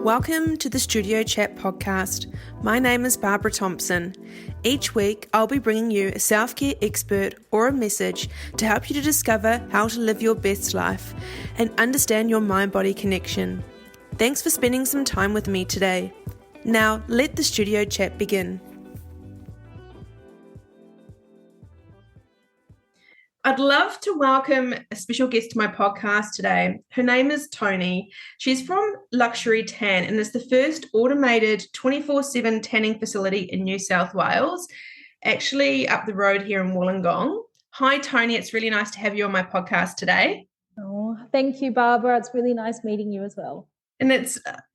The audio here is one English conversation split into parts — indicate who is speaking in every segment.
Speaker 1: Welcome to the Studio Chat podcast. My name is Barbara Thompson. Each week, I'll be bringing you a self-care expert or a message to help you to discover how to live your best life and understand your mind-body connection. Thanks for spending some time with me today. Now, let the Studio Chat begin. I'd love to welcome a special guest to my podcast today. Her name is Toni. She's from LuxERI Tan and is the first automated 24/7 tanning facility in New South Wales, actually up the road here in Wollongong. Hi, Toni. It's really nice to have you on my podcast today.
Speaker 2: Oh, thank you, Barbara. It's really nice meeting you as well.
Speaker 1: And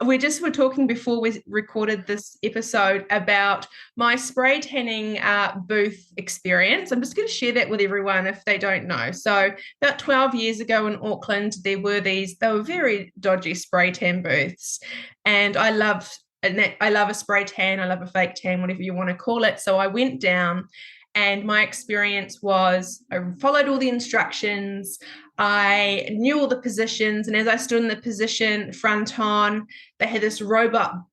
Speaker 1: we were talking before we recorded this episode about my spray tanning booth experience. I'm just going to share that with everyone if they don't know. So about 12 years ago in Auckland, they were very dodgy spray tan booths. And I love a spray tan. I love a fake tan, whatever you want to call it. So I went down and my experience was I followed all the instructions. I knew all the positions, and as I stood in the position front on, they had this robot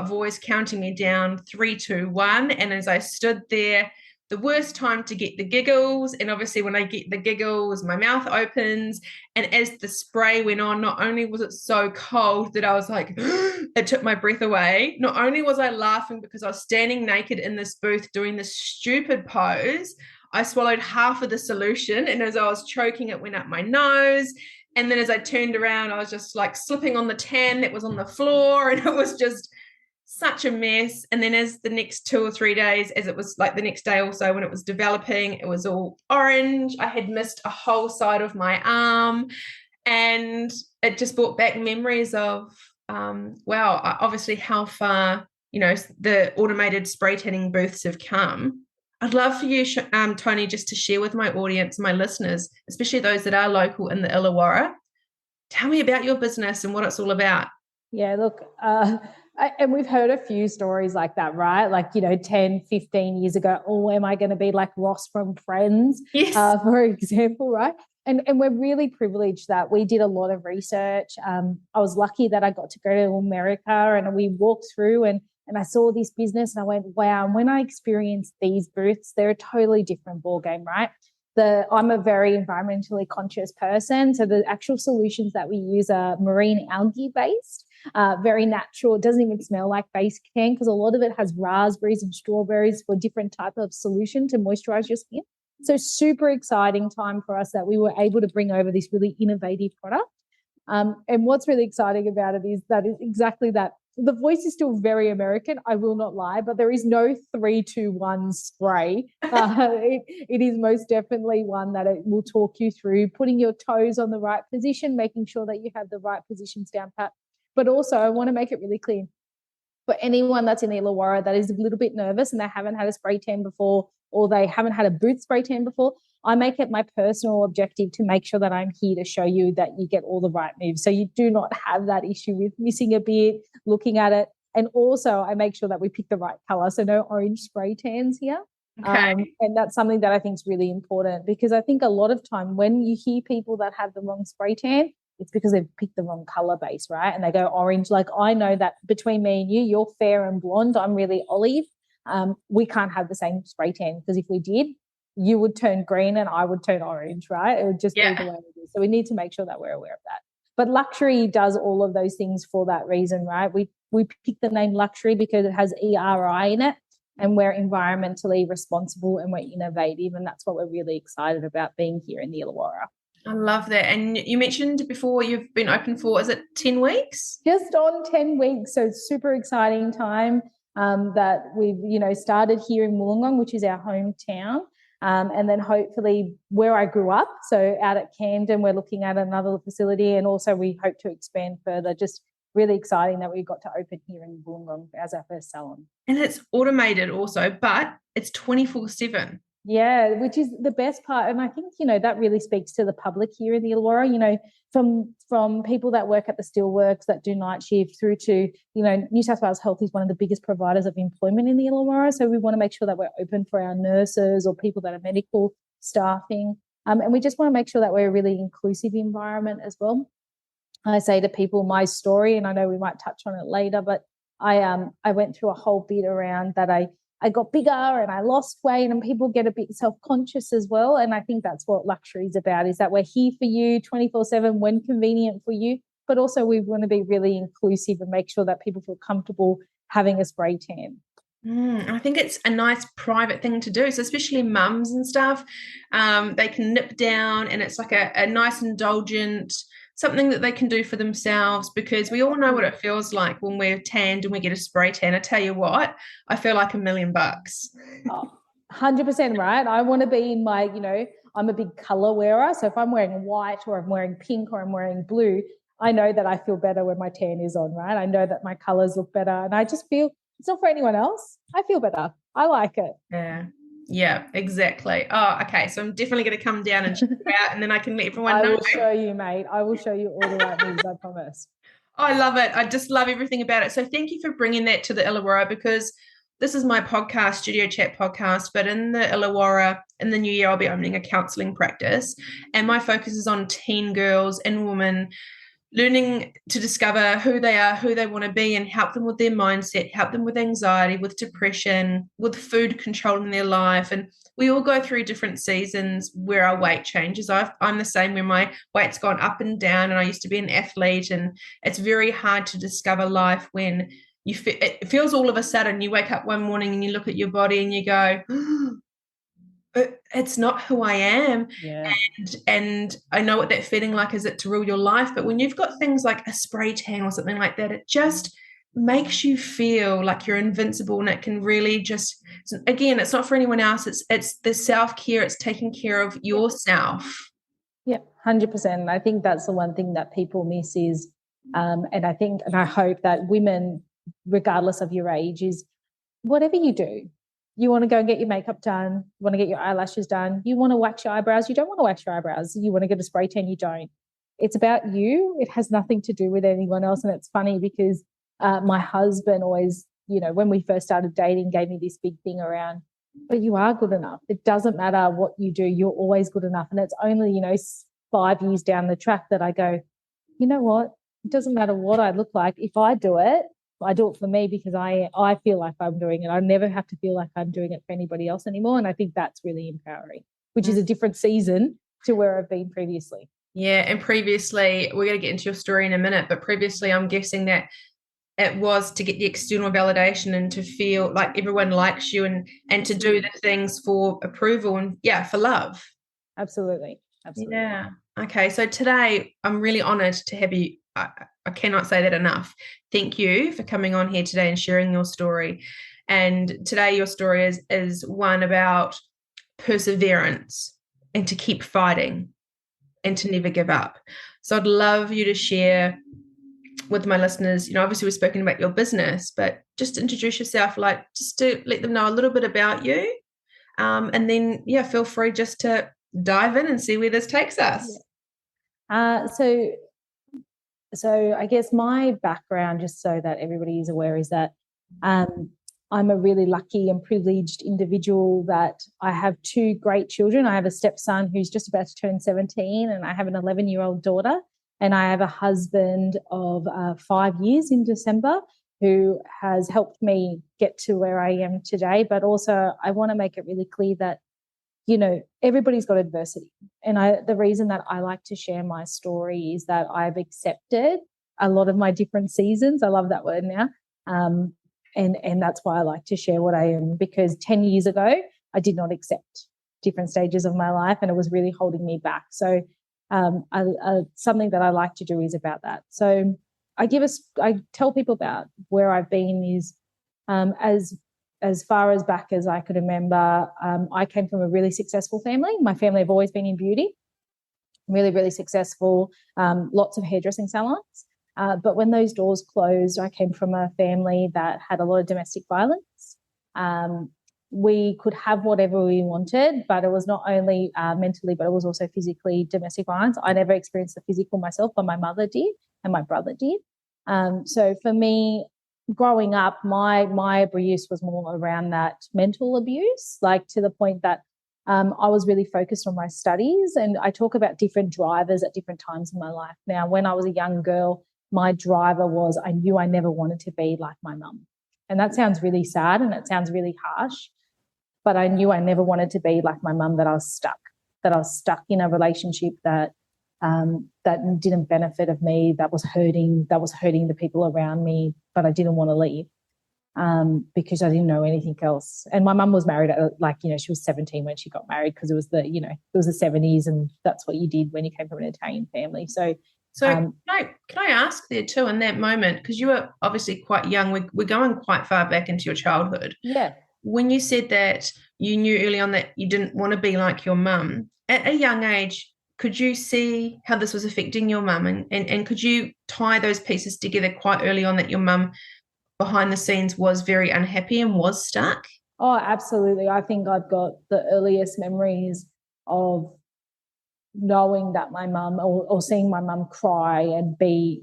Speaker 1: voice counting me down 3, 2, 1. And as I stood there, the worst time to get the giggles, and obviously when I get the giggles, my mouth opens, and as the spray went on, not only was it so cold that I was like, it took my breath away. Not only was I laughing because I was standing naked in this booth doing this stupid pose, I swallowed half of the solution, and as I was choking, it went up my nose. And then as I turned around, I was just like slipping on the tan that was on the floor, and it was just such a mess. And then as the next 2 or 3 days, as it was like the next day also when it was developing, it was all orange. I had missed a whole side of my arm, and it just brought back memories of, obviously how far, the automated spray tanning booths have come. I'd love for you, Toni, just to share with my audience, my listeners, especially those that are local in the Illawarra. Tell me about your business and what it's all about.
Speaker 2: Yeah, look, and we've heard a few stories like that, right? Like, 10, 15 years ago, am I going to be like Ross from Friends,
Speaker 1: yes.
Speaker 2: For example, right? And we're really privileged that we did a lot of research. I was lucky that I got to go to America and we walked through and I saw this business and I went, wow. And when I experienced these booths, they're a totally different ballgame, right? I'm a very environmentally conscious person. So the actual solutions that we use are marine algae based, very natural. It doesn't even smell like base can because a lot of it has raspberries and strawberries for different type of solution to moisturize your skin. So super exciting time for us that we were able to bring over this really innovative product. And what's really exciting about it is that it's exactly that. The voice is still very American, I will not lie, but there is no 3, 2, 1 spray. It is most definitely one that it will talk you through putting your toes on the right position, making sure that you have the right positions down pat. But also I want to make it really clear for anyone that's in the Illawarra that is a little bit nervous and they haven't had a spray tan before or they haven't had a booth spray tan before, I make it my personal objective to make sure that I'm here to show you that you get all the right moves. So you do not have that issue with missing a bit, looking at it. And also I make sure that we pick the right color. So no orange spray tans here.
Speaker 1: Okay.
Speaker 2: And that's something that I think is really important because I think a lot of time when you hear people that have the wrong spray tan, it's because they've picked the wrong color base, right? And they go orange. Like I know that between me and you, you're fair and blonde. I'm really olive. We can't have the same spray tan because if we did, you would turn green and I would turn orange, right? It would just be the way it is. So we need to make sure that we're aware of that. But LuxERI does all of those things for that reason, right? We picked the name LuxERI because it has ERI in it and we're environmentally responsible and we're innovative. And that's what we're really excited about being here in the Illawarra.
Speaker 1: I love that. And you mentioned before you've been open for, is it 10 weeks?
Speaker 2: Just on 10 weeks. So it's super exciting time that we've, started here in Wollongong, which is our hometown. And then hopefully where I grew up, so out at Camden, we're looking at another facility and also we hope to expand further. Just really exciting that we got to open here in Wollongong as our first salon. And
Speaker 1: it's automated also, but it's 24/7.
Speaker 2: Yeah, which is the best part. And I think, that really speaks to the public here in the Illawarra, from people that work at the steelworks that do night shift through to, New South Wales Health is one of the biggest providers of employment in the Illawarra. So we want to make sure that we're open for our nurses or people that are medical staffing. And we just want to make sure that we're a really inclusive environment as well. I say to people my story, and I know we might touch on it later, but I went through a whole bit around that I got bigger and I lost weight, and people get a bit self-conscious as well. And I think that's what LuxERI is about, is that we're here for you 24/7 when convenient for you, but also we want to be really inclusive and make sure that people feel comfortable having a spray tan.
Speaker 1: I think it's a nice private thing to do. So especially mums and stuff, they can nip down, and it's like a nice indulgent, something that they can do for themselves, because we all know what it feels like when we're tanned and we get a spray tan. I tell you what, I feel like $1,000,000.
Speaker 2: Oh, 100% right. I want to be in my, I'm a big color wearer. So if I'm wearing white or I'm wearing pink or I'm wearing blue, I know that I feel better when my tan is on, right? I know that my colors look better, and I just feel it's not for anyone else. I feel better. I like it.
Speaker 1: Yeah, exactly. Oh, okay. So I'm definitely going to come down and check it out, and then I can let everyone know.
Speaker 2: I will show you, mate. I will show you all the right moves, I promise.
Speaker 1: Oh, I love it. I just love everything about it. So thank you for bringing that to the Illawarra, because this is my podcast, Studio Chat podcast, but in the Illawarra, in the new year, I'll be opening a counselling practice, and my focus is on teen girls and women learning to discover who they are, who they want to be, and help them with their mindset, help them with anxiety, with depression, with food control in their life. And we all go through different seasons where our weight changes. I'm the same, where my weight's gone up and down, and I used to be an athlete, and it's very hard to discover life when it feels all of a sudden you wake up one morning and you look at your body and you go, it's not who I am.
Speaker 2: Yeah.
Speaker 1: And I know what that feeling like is, it to rule your life. But when you've got things like a spray tan or something like that, it just makes you feel like you're invincible, and it can really just, again, it's not for anyone else. It's the self-care. It's taking care of yourself.
Speaker 2: Yeah, 100%. I think that's the one thing that people miss is, and I hope that women, regardless of your age, is whatever you do, you want to go and get your makeup done, you want to get your eyelashes done, you want to wax your eyebrows, you don't want to wax your eyebrows, you want to get a spray tan, you don't. It's about you. It has nothing to do with anyone else. And it's funny because my husband always, when we first started dating, gave me this big thing around, but you are good enough. It doesn't matter what you do, you're always good enough. And it's only, 5 years down the track that I go, you know what? It doesn't matter what I look like. If I do it, I do it for me, because I feel like I'm doing it. I never have to feel like I'm doing it for anybody else anymore. And I think that's really empowering, which is a different season to where I've been previously.
Speaker 1: Yeah. And previously, we're going to get into your story in a minute, but previously I'm guessing that it was to get the external validation and to feel like everyone likes you, and to do the things for approval and for love.
Speaker 2: Absolutely.
Speaker 1: Yeah. Okay. So today I'm really honored to have you. I cannot say that enough. Thank you for coming on here today and sharing your story. And today your story is one about perseverance, and to keep fighting, and to never give up. So I'd love you to share with my listeners, obviously we've spoken about your business, but just introduce yourself, like just to let them know a little bit about you. And then, feel free just to dive in and see where this takes us.
Speaker 2: So I guess my background, just so that everybody is aware, is that I'm a really lucky and privileged individual, that I have 2 great children. I have a stepson who's just about to turn 17, and I have an 11-year-old daughter, and I have a husband of 5 years in December, who has helped me get to where I am today. But also I want to make it really clear that, everybody's got adversity. And the reason that I like to share my story is that I've accepted a lot of my different seasons. I love that word now. And that's why I like to share what I am, because 10 years ago, I did not accept different stages of my life, and it was really holding me back. So something that I like to do is about that. So I tell people about where I've been is, as far as back as I could remember, I came from a really successful family. My family have always been in beauty, really, really successful, lots of hairdressing salons. But when those doors closed, I came from a family that had a lot of domestic violence. We could have whatever we wanted, but it was not only mentally, but it was also physically domestic violence. I never experienced the physical myself, but my mother did and my brother did. So for me, growing up, my abuse was more around that mental abuse, like to the point that I was really focused on my studies, and I talk about different drivers at different times in my life. Now, when I was a young girl, my driver was I knew I never wanted to be like my mum. And that sounds really sad and it sounds really harsh, but I knew I never wanted to be like my mum, that I was stuck in a relationship that that didn't benefit of me, that was hurting the people around me, but I didn't want to leave. Because I didn't know anything else. And my mum was married at, she was 17 when she got married, because it was the 70s, and that's what you did when you came from an Italian family. So
Speaker 1: can I ask there too, in that moment, because you were obviously quite young, we're going quite far back into your childhood.
Speaker 2: Yeah.
Speaker 1: When you said that you knew early on that you didn't want to be like your mum, at a young age, could you see how this was affecting your mum? And could you tie those pieces together quite early on, that your mum behind the scenes was very unhappy and was stuck?
Speaker 2: Oh, absolutely. I think I've got the earliest memories of knowing that my mum, or seeing my mum cry and be,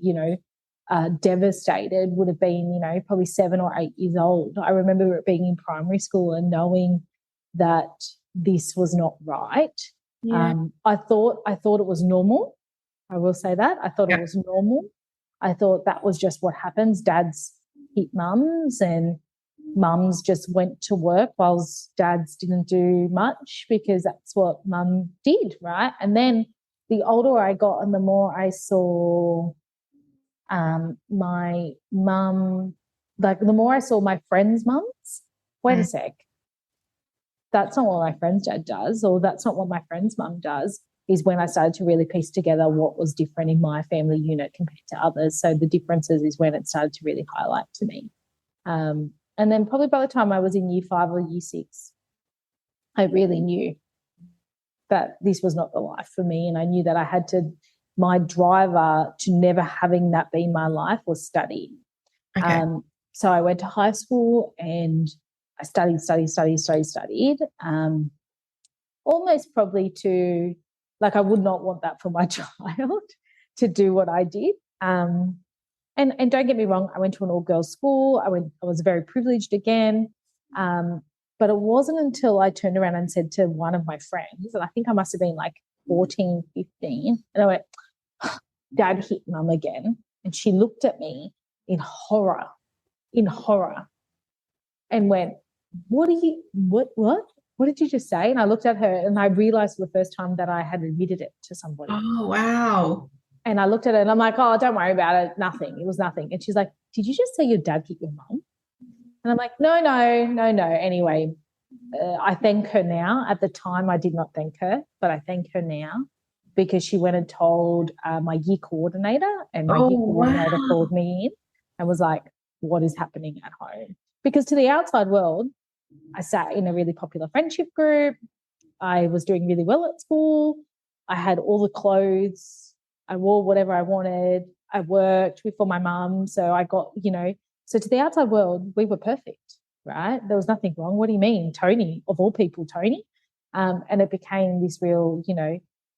Speaker 2: devastated, would have been, probably 7 or 8 years old. I remember it being in primary school and knowing that this was not right.
Speaker 1: Yeah.
Speaker 2: I thought it was normal. I will say that. I thought it was normal. I thought that was just what happens. Dads hit mums, and mums just went to work whilst dads didn't do much, because that's what mum did, right? And then the older I got and the more I saw my mum, the more I saw my friends' mums, wait a sec, that's not what my friend's dad does, or that's not what my friend's mum does, is when I started to really piece together what was different in my family unit compared to others. So the differences is when it started to really highlight to me. And then probably by the time I was in year 5 or year 6, I really knew that this was not the life for me. And I knew that I had to, my driver to never having that be my life was study.
Speaker 1: Okay.
Speaker 2: So I went to high school and I studied, almost probably to, I would not want that for my child to do what I did. And don't get me wrong, I went to an all-girls school. I was very privileged again. But it wasn't until I turned around and said to one of my friends, and I think I must have been 14, 15, and I went, Dad hit mum again. And she looked at me in horror, and went, what did you just say? And I looked at her and I realized for the first time that I had admitted it to somebody.
Speaker 1: Oh, wow.
Speaker 2: And I looked at her and I'm like, oh, don't worry about it. Nothing. It was nothing. And she's like, did you just say your dad hit your mum? And I'm like, no. Anyway, I thank her now. At the time, I did not thank her, but I thank her now, because she went and told my year coordinator, and my year coordinator called me in and was like, what is happening at home? Because to the outside world, I sat in a really popular friendship group. I was doing really well at school. I had all the clothes. I wore whatever I wanted. I worked for my mum. So I got, so to the outside world, we were perfect, right? There was nothing wrong. What do you mean? Toni, of all people, Toni. And it became this real,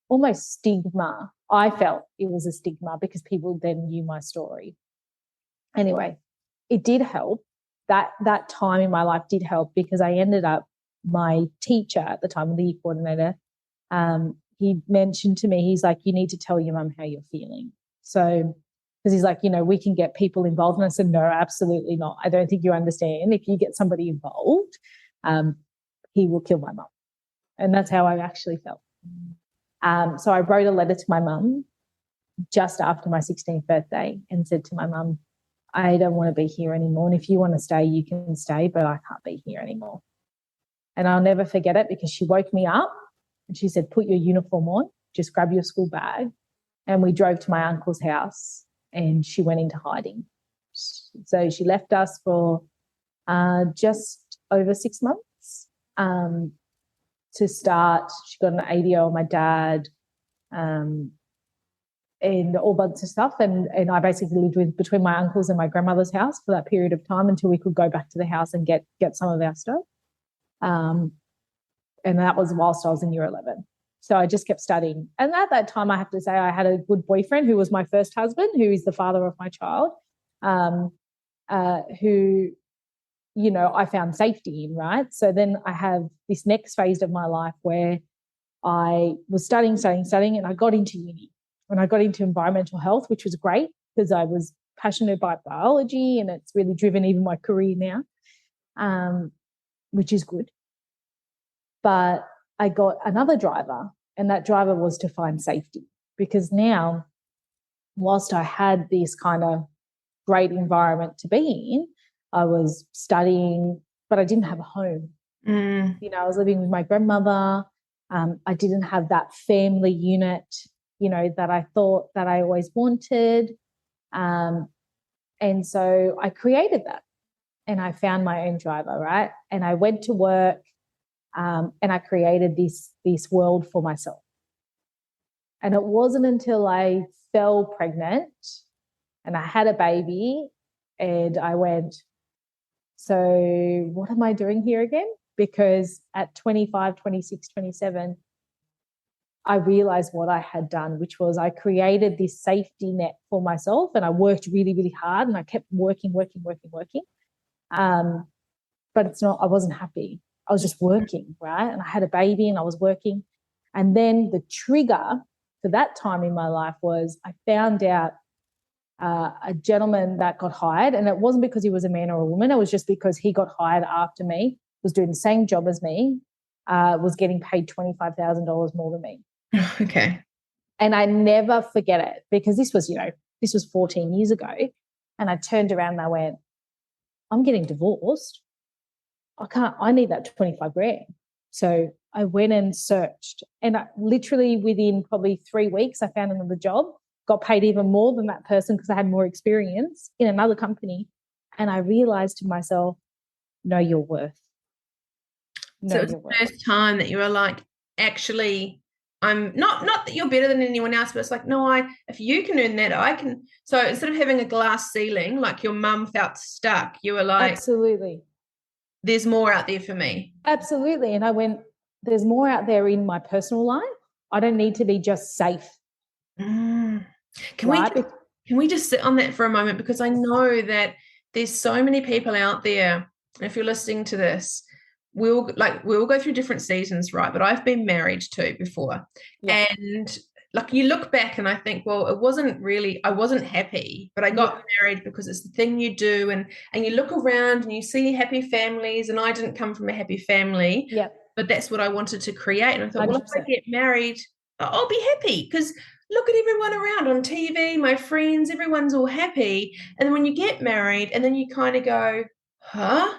Speaker 2: almost stigma. I felt it was a stigma because people then knew my story. Anyway, it did help. That time in my life did help, because I ended up, my teacher at the time, the year coordinator, he mentioned to me, he's like, you need to tell your mum how you're feeling. So, because he's like, we can get people involved. And I said, no, absolutely not. I don't think you understand. If you get somebody involved, he will kill my mum. And that's how I actually felt. So I wrote a letter to my mum just after my 16th birthday and said to my mum, I don't want to be here anymore. And if you want to stay, you can stay, but I can't be here anymore. And I'll never forget it, because she woke me up and she said, put your uniform on, just grab your school bag. And we drove to my uncle's house and she went into hiding. So she left us for just over 6 months to start. She got an ADO on my dad, and all bunch of stuff. And I basically lived between my uncle's and my grandmother's house for that period of time until we could go back to the house and get some of our stuff. And that was whilst I was in year 11. So I just kept studying. And at that time, I have to say, I had a good boyfriend who was my first husband, who is the father of my child, who I found safety in, right? So then I have this next phase of my life where I was studying, and I got into uni. And I got into environmental health, which was great because I was passionate about biology, and it's really driven even my career now, which is good. But I got another driver, and that driver was to find safety, because now, whilst I had this kind of great environment to be in, I was studying, but I didn't have a home. I was living with my grandmother. I didn't have that family unit, that I thought that I always wanted. And so I created that, and I found my own driver, right? And I went to work, and I created this world for myself. And it wasn't until I fell pregnant and I had a baby and I went, so what am I doing here again? Because at 25, 26, 27, I realized what I had done, which was I created this safety net for myself, and I worked really, really hard, and I kept working. But I wasn't happy. I was just working, right? And I had a baby and I was working. And then the trigger for that time in my life was I found out a gentleman that got hired, and it wasn't because he was a man or a woman. It was just because he got hired after me, was doing the same job as me, was getting paid $25,000 more than me.
Speaker 1: Okay.
Speaker 2: And I never forget it, because this was 14 years ago. And I turned around and I went, I'm getting divorced. I need that 25 grand. So I went and searched, and literally within probably 3 weeks, I found another job, got paid even more than that person because I had more experience in another company. And I realized to myself, know your worth.
Speaker 1: So it was the first time that you were like, actually, I'm not that you're better than anyone else, but it's like, no, if you can earn that, I can. So instead of having a glass ceiling, like your mum felt stuck, you were like,
Speaker 2: absolutely,
Speaker 1: there's more out there for me.
Speaker 2: Absolutely. And I went, there's more out there in my personal life. I don't need to be just safe.
Speaker 1: Can we just sit on that for a moment? Because I know that there's so many people out there. If you're listening to this, we'll go through different seasons, right? But I've been married too before. Yeah. And like you look back and I think, well, I wasn't happy, but I got married because it's the thing you do. And you look around and you see happy families, and I didn't come from a happy family.
Speaker 2: Yeah.
Speaker 1: But that's what I wanted to create. And I thought,
Speaker 2: 100%.
Speaker 1: well, if I get married, I'll be happy, because look at everyone around on TV, my friends, everyone's all happy. And then when you get married, and then you kind of go, huh?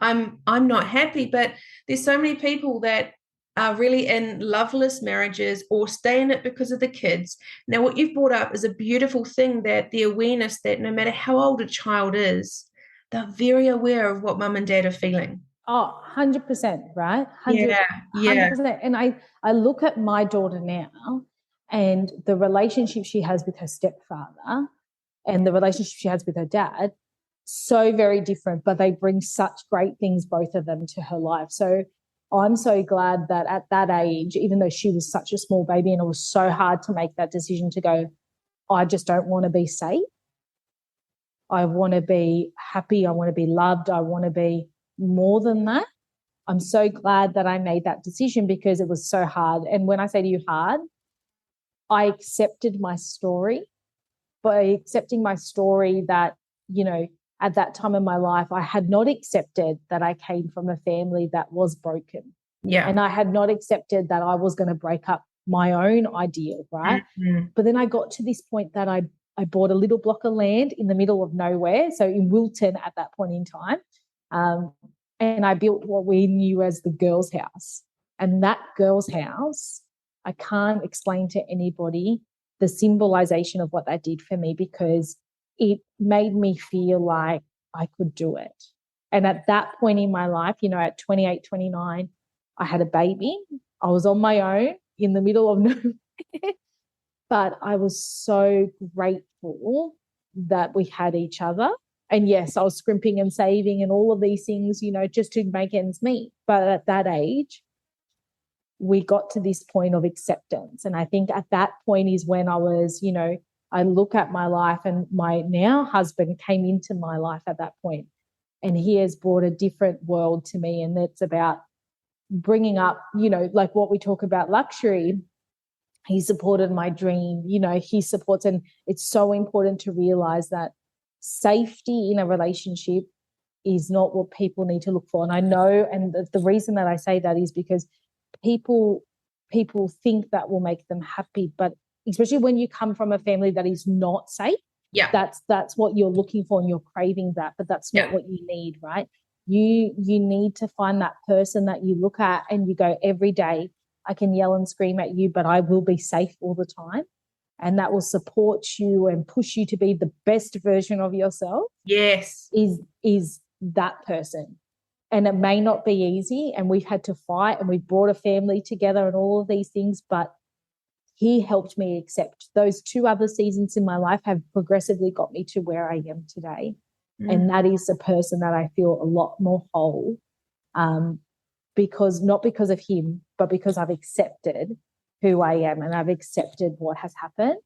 Speaker 1: I'm not happy. But there's so many people that are really in loveless marriages or stay in it because of the kids. Now, what you've brought up is a beautiful thing, that the awareness that no matter how old a child is, they're very aware of what mum and dad are feeling.
Speaker 2: Oh, 100%, right?
Speaker 1: 100%.
Speaker 2: And I look at my daughter now, and the relationship she has with her stepfather and the relationship she has with her dad, so very different, but they bring such great things, both of them, to her life. So I'm so glad that at that age, even though she was such a small baby and it was so hard to make that decision to go, I just don't want to be safe. I want to be happy. I want to be loved. I want to be more than that. I'm so glad that I made that decision, because it was so hard. And when I say to you hard, I accepted my story. By accepting my story that, at that time in my life, I had not accepted that I came from a family that was broken.
Speaker 1: Yeah.
Speaker 2: And I had not accepted that I was going to break up my own ideal, right? Mm-hmm. But then I got to this point that I bought a little block of land in the middle of nowhere, so in Wilton at that point in time, and I built what we knew as the girls' house. And that girls' house, I can't explain to anybody the symbolization of what that did for me, because it made me feel like I could do it. And at that point in my life, at 28, 29, I had a baby. I was on my own in the middle of nowhere. But I was so grateful that we had each other. And yes, I was scrimping and saving and all of these things, just to make ends meet. But at that age, we got to this point of acceptance. And I think at that point is when I was, I look at my life, and my now husband came into my life at that point. And he has brought a different world to me. And it's about bringing up, like what we talk about LuxERI. He supported my dream, he supports, and it's so important to realize that safety in a relationship is not what people need to look for. And I know, and the reason that I say that is because people think that will make them happy, but especially when you come from a family that is not safe, that's what you're looking for and you're craving that, but that's not what you need, right? You need to find that person that you look at and you go, every day I can yell and scream at you, but I will be safe all the time. And that will support you and push you to be the best version of yourself.
Speaker 1: Yes.
Speaker 2: Is that person. And it may not be easy, and we've had to fight, and we've brought a family together and all of these things, but he helped me accept. Those 2 other seasons in my life have progressively got me to where I am today. And that is the person that I feel a lot more whole, because not because of him, but because I've accepted who I am and I've accepted what has happened,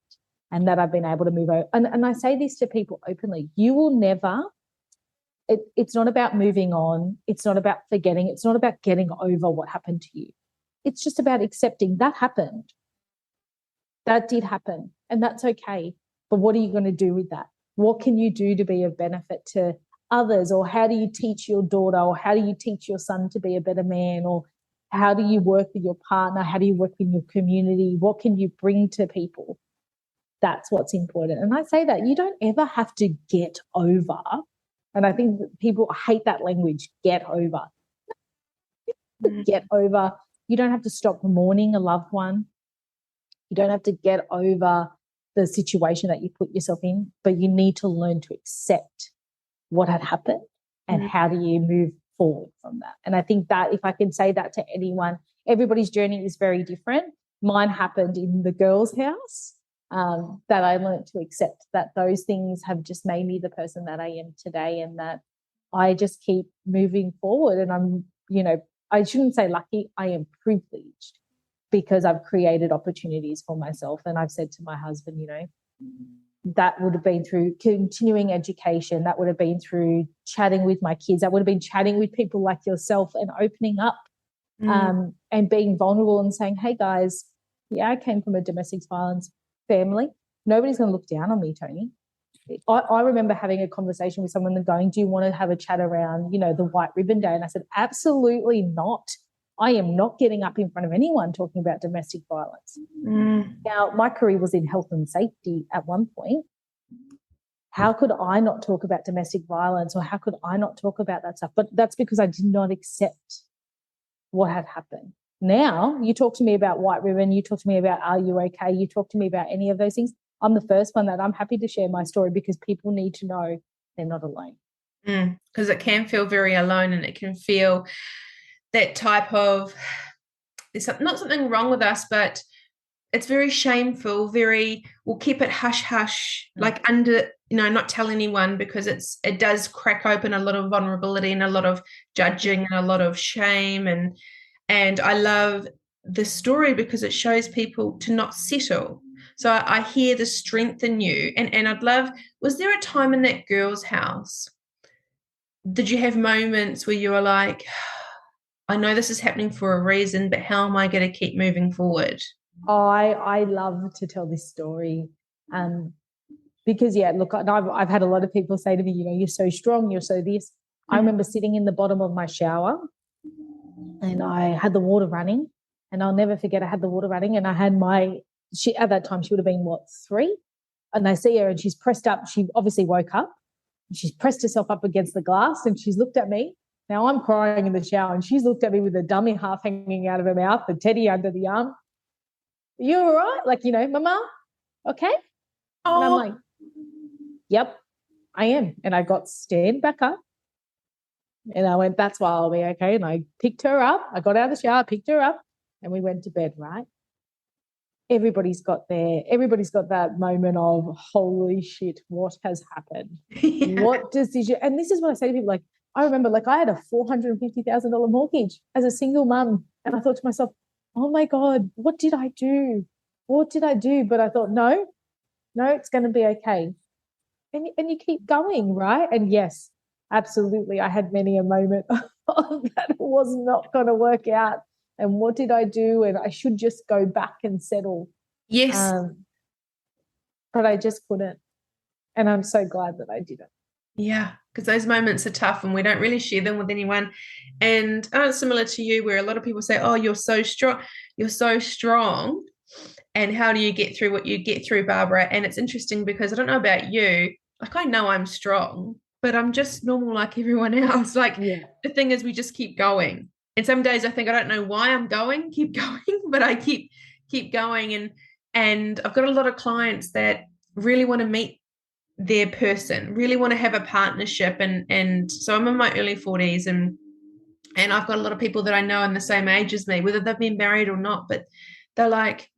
Speaker 2: and that I've been able to move over. And I say this to people openly, you will never, it's not about moving on. It's not about forgetting. It's not about getting over what happened to you. It's just about accepting that happened. That did happen, and that's okay. But what are you going to do with that? What can you do to be of benefit to others? Or how do you teach your daughter, or how do you teach your son to be a better man? Or how do you work with your partner? How do you work with your community? What can you bring to people? That's what's important. And I say that you don't ever have to get over. And I think that people hate that language, get over. Get over. You don't have to stop mourning a loved one. You don't have to get over the situation that you put yourself in, but you need to learn to accept what had happened and how do you move forward from that. And I think that if I can say that to anyone, everybody's journey is very different. Mine happened in the girls' house, that I learned to accept that those things have just made me the person that I am today, and that I just keep moving forward. And I'm, I shouldn't say lucky, I am privileged, because I've created opportunities for myself. And I've said to my husband, that would have been through continuing education. That would have been through chatting with my kids. That would have been chatting with people like yourself and opening up, and being vulnerable and saying, hey, guys, I came from a domestic violence family. Nobody's going to look down on me, Toni. I remember having a conversation with someone and going, do you want to have a chat around, the White Ribbon Day? And I said, absolutely not. I am not getting up in front of anyone talking about domestic violence. Now, my career was in health and safety at one point. How could I not talk about domestic violence, or how could I not talk about that stuff? But that's because I did not accept what had happened. Now, you talk to me about White Ribbon, you talk to me about Are You Okay? You talk to me about any of those things. I'm the first one that I'm happy to share my story, because people need to know they're not alone.
Speaker 1: Because it can feel very alone, and it can feel that type of, there's not something wrong with us, but it's very shameful, we'll keep it hush hush, like under, not tell anyone, because it does crack open a lot of vulnerability and a lot of judging and a lot of shame. And I love the story because it shows people to not settle. So I hear the strength in you, and I'd love, was there a time in that girl's house, did you have moments where you were like, I know this is happening for a reason, but how am I going to keep moving forward?
Speaker 2: I love to tell this story, because, look, I've had a lot of people say to me, you're so strong, you're so this. I remember sitting in the bottom of my shower, and I had the water running, and I'll never forget, I had the water running, and I had at that time, she would have been, 3? And I see her, and she's pressed up. She obviously woke up. She's pressed herself up against the glass, and she's looked at me. Now I'm crying in the shower, and she's looked at me with a dummy half hanging out of her mouth, the teddy under the arm. Are you all right? Like, Mama, okay? Oh. And I'm like, yep, I am. And I got stand back up, and I went, that's why I'll be okay. And I picked her up. I got out of the shower, picked her up, and we went to bed, right? Everybody's got that moment of, holy shit, what has happened? What decision? And this is what I say to people, like, I remember, like, I had a $450,000 mortgage as a single mum, and I thought to myself, oh my God, what did I do? What did I do? But I thought, no, it's going to be okay. And you keep going, right? And yes, Absolutely. I had many a moment that was not going to work out. And what did I do? And I should just go back and settle.
Speaker 1: Yes.
Speaker 2: But I just couldn't. And I'm so glad that I didn't.
Speaker 1: Yeah, because those moments are tough and we don't really share them with anyone. And similar to you, where a lot of people say, oh, you're so strong. You're so strong. And how do you get through what you get through, Barbara? And it's interesting because I don't know about you. Like, I know I'm strong, but I'm just normal like everyone else. Like, the thing is, we just keep going. And some days I think I don't know why I'm keep going, but I keep going. And I've got a lot of clients that really want to meet their person, really want to have a partnership. And so I'm in my early 40s, and I've got a lot of people that I know in the same age as me, whether they've been married or not, but they're like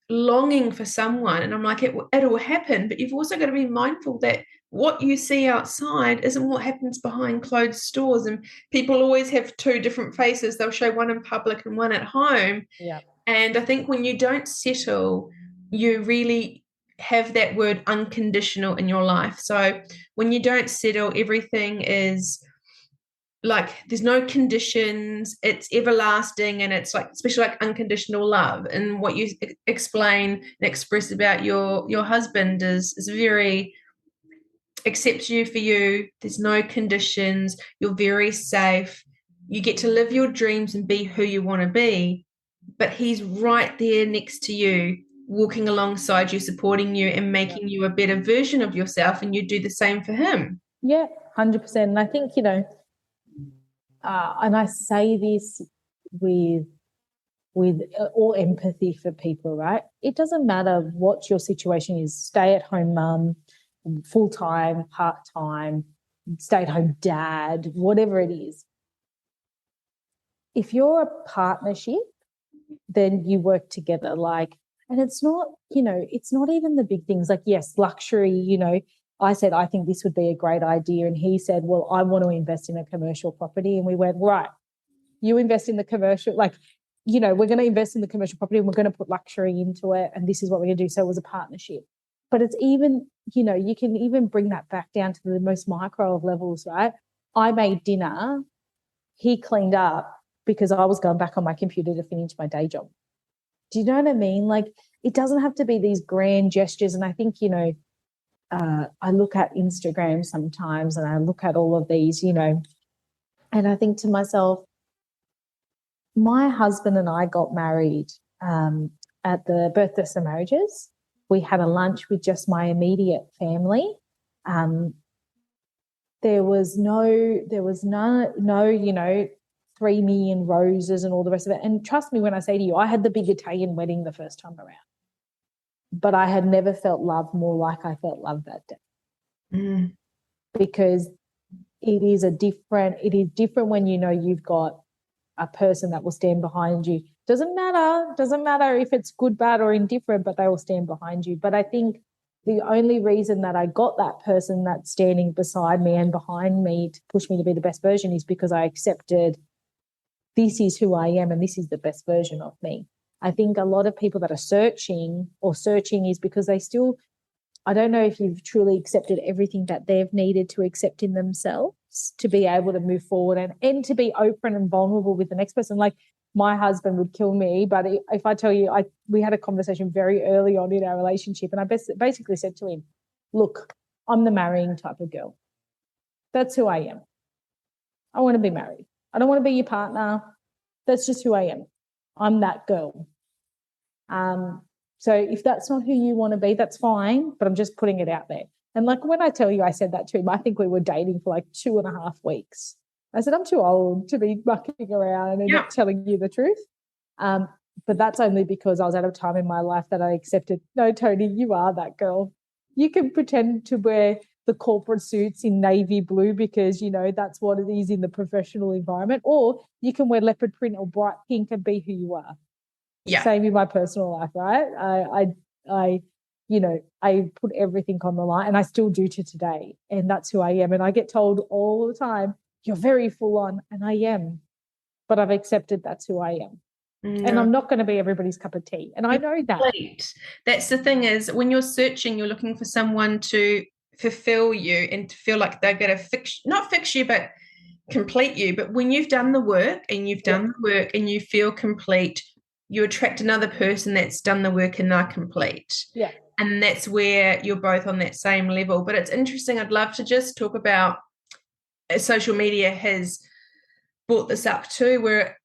Speaker 1: longing for someone. And I'm like, it'll happen, but you've also got to be mindful that what you see outside isn't what happens behind closed doors. And people always have two different faces. They'll show one in public and one at home.
Speaker 2: Yeah.
Speaker 1: And I think when you don't settle, you really have that word unconditional in your life. So when you don't settle, everything is like there's no conditions, it's everlasting, and it's like especially like unconditional love. And what you explain and express about your husband is very accepts you for you. There's no conditions, you're very safe, you get to live your dreams and be who you want to be, but he's right there next to you, walking alongside you, supporting you and making you a better version of yourself, and you do the same for him.
Speaker 2: Yeah, 100%. And I think, and I say this with all empathy for people, right? It doesn't matter what your situation is, stay-at-home mum, full-time, part-time, stay-at-home dad, whatever it is. If you're a partnership, then you work together. And it's not, it's not even the big things. Like, yes, LuxERI, I said, I think this would be a great idea. And he said, well, I want to invest in a commercial property. And we went, right, you invest in the commercial, we're going to invest in the commercial property and we're going to put LuxERI into it. And this is what we're going to do. So it was a partnership. But it's even, you can even bring that back down to the most micro of levels, right? I made dinner. He cleaned up because I was going back on my computer to finish my day job. Do you know what I mean? Like, it doesn't have to be these grand gestures. And I think, I look at Instagram sometimes and I look at all of these, and I think to myself, my husband and I got married at the birthday of marriages. We had a lunch with just my immediate family. There was no 3 million roses and all the rest of it. And trust me when I say to you, I had the big Italian wedding the first time around. But I had never felt love more like I felt love that day. Because it is different when you've got a person that will stand behind you. Doesn't matter if it's good, bad, or indifferent, but they will stand behind you. But I think the only reason that I got that person that's standing beside me and behind me to push me to be the best version is because I accepted this is who I am and this is the best version of me. I think a lot of people that are searching is because they still, I don't know if you've truly accepted everything that they've needed to accept in themselves to be able to move forward and to be open and vulnerable with the next person. Like, my husband would kill me, but if I tell you, we had a conversation very early on in our relationship, and I basically said to him, look, I'm the marrying type of girl. That's who I am. I want to be married. I don't want to be your partner. That's just who I am. I'm that girl. So if that's not who you want to be, that's fine, but I'm just putting it out there. And like, when I tell you I said that to him, I think we were dating for like 2.5 weeks. I said, I'm too old to be mucking around and not telling you the truth. But that's only because I was at a time in my life that I accepted, no, Toni, you are that girl. You can pretend to wear the corporate suits in navy blue because, that's what it is in the professional environment, or you can wear leopard print or bright pink and be who you are. Yeah. Same in my personal life, right? I put everything on the line, and I still do to today, and that's who I am. And I get told all the time, you're very full on, and I am, but I've accepted that's who I am. No. And I'm not going to be everybody's cup of tea. And I know that.
Speaker 1: That's the thing is, when you're searching, you're looking for someone to fulfill you and to feel like they're going to not fix you, but complete you. But when you've done the work and you feel complete, you attract another person that's done the work and are complete.
Speaker 2: Yeah.
Speaker 1: And that's where you're both on that same level. But it's interesting. I'd love to just talk about social media has brought this up too, where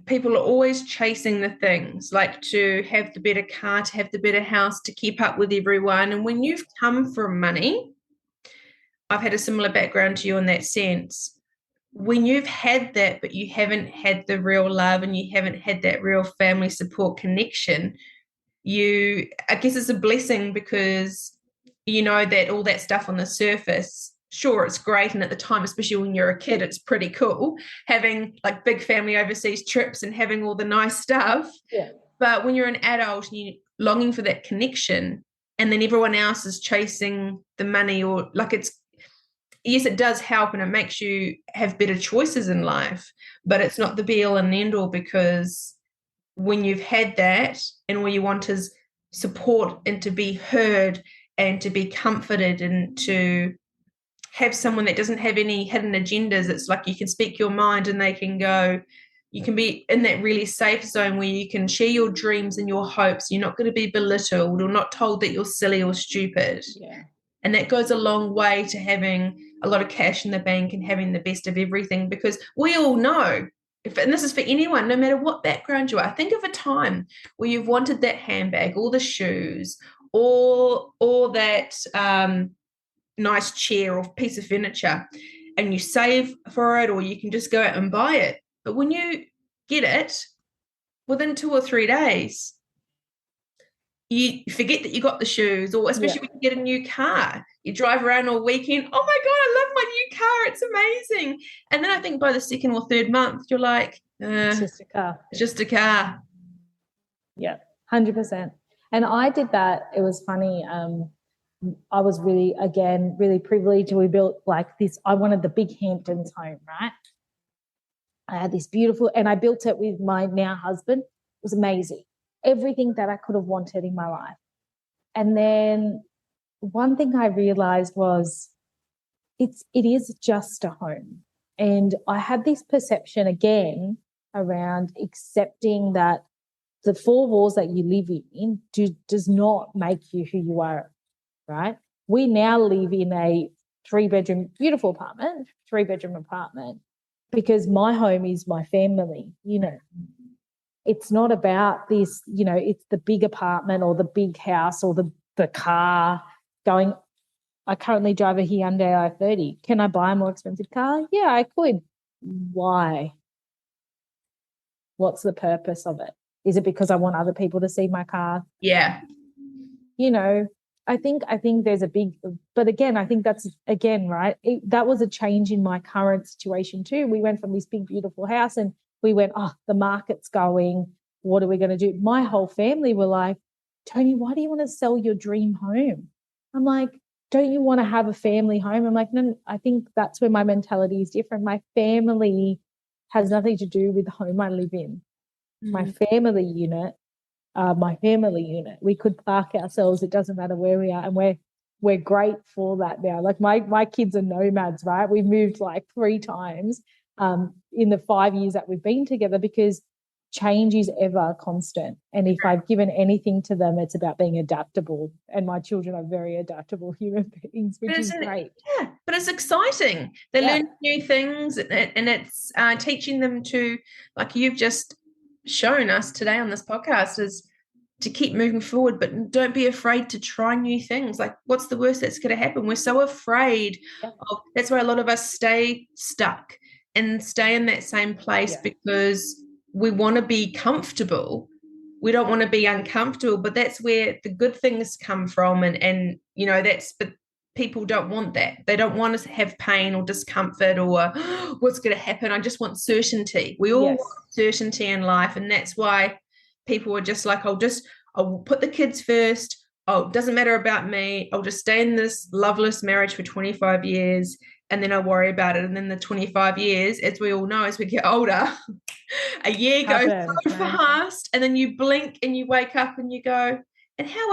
Speaker 1: people are always chasing the things, like to have the better car, to have the better house, to keep up with everyone. And when you've come from money, I've had a similar background to you in that sense. When you've had that, but you haven't had the real love and you haven't had that real family support connection, I guess it's a blessing because you know that all that stuff on the surface, sure, it's great. And at the time, especially when you're a kid, it's pretty cool having like big family overseas trips and having all the nice stuff.
Speaker 2: Yeah.
Speaker 1: But when you're an adult and you're longing for that connection and then everyone else is chasing the money, or like yes, it does help and it makes you have better choices in life, but it's not the be all and end all, because when you've had that and all you want is support and to be heard and to be comforted and to have someone that doesn't have any hidden agendas, it's like you can speak your mind and they can go, you can be in that really safe zone where you can share your dreams and your hopes. You're not going to be belittled or not told that you're silly or stupid.
Speaker 2: Yeah.
Speaker 1: And that goes a long way to having a lot of cash in the bank and having the best of everything, because we all know, and this is for anyone, no matter what background you are, think of a time where you've wanted that handbag or the shoes or that nice chair or piece of furniture, and you save for it or you can just go out and buy it. But when you get it, within 2 or 3 days, you forget that you got the shoes, or especially when you get a new car, you drive around all weekend. Oh my God, I love my new car. It's amazing. And then I think by the 2nd or 3rd month, you're like,
Speaker 2: it's just a car.
Speaker 1: It's just a car.
Speaker 2: Yeah, 100%. And I did that. It was funny. I was really privileged. We built like this. I wanted the big Hamptons home, right? I had this beautiful, and I built it with my now husband. It was amazing. Everything that I could have wanted in my life. And then one thing I realized was it is just a home. And I had this perception again around accepting that the 4 walls that you live in does not make you who you are, right? We now live in a 3-bedroom, beautiful apartment, 3-bedroom apartment, because my home is my family, you know. It's not about this, you know, it's the big apartment or the big house or the car going. I currently drive a Hyundai i30. Can I buy a more expensive car? Yeah, I could. Why? What's the purpose of it? Is it because I want other people to see my car?
Speaker 1: Yeah.
Speaker 2: You know, I think there's a big, but again, I think that's, again, right, that was a change in my current situation too. We went from this big, beautiful house and we went, oh, the market's going. What are we going to do? My whole family were like, Toni, why do you want to sell your dream home? I'm like, don't you want to have a family home? I'm like, no, I think that's where my mentality is different. My family has nothing to do with the home I live in. My family unit, we could park ourselves. It doesn't matter where we are. And we're great for that now. Like my kids are nomads, right? We've moved like 3 times in the 5 years that we've been together, because change is ever constant. And if I've given anything to them, it's about being adaptable. And my children are very adaptable human beings, which is great.
Speaker 1: Yeah, but it's exciting. They learn new things, and it's teaching them to, like you've just shown us today on this podcast, is to keep moving forward, but don't be afraid to try new things. Like, what's the worst that's going to happen? We're so afraid of, that's why a lot of us stay stuck and stay in that same place because we want to be comfortable. We don't want to be uncomfortable, but that's where the good things come from. And you know, but people don't want that. They don't want to have pain or discomfort or what's going to happen. I just want certainty. We all want certainty in life. And that's why people are just like, I'll put the kids first. Oh, it doesn't matter about me. I'll just stay in this loveless marriage for 25 years and then I'll worry about it. And then the 25 years, as we all know, as we get older, a year goes so fast, and then you blink and you wake up and you go, And how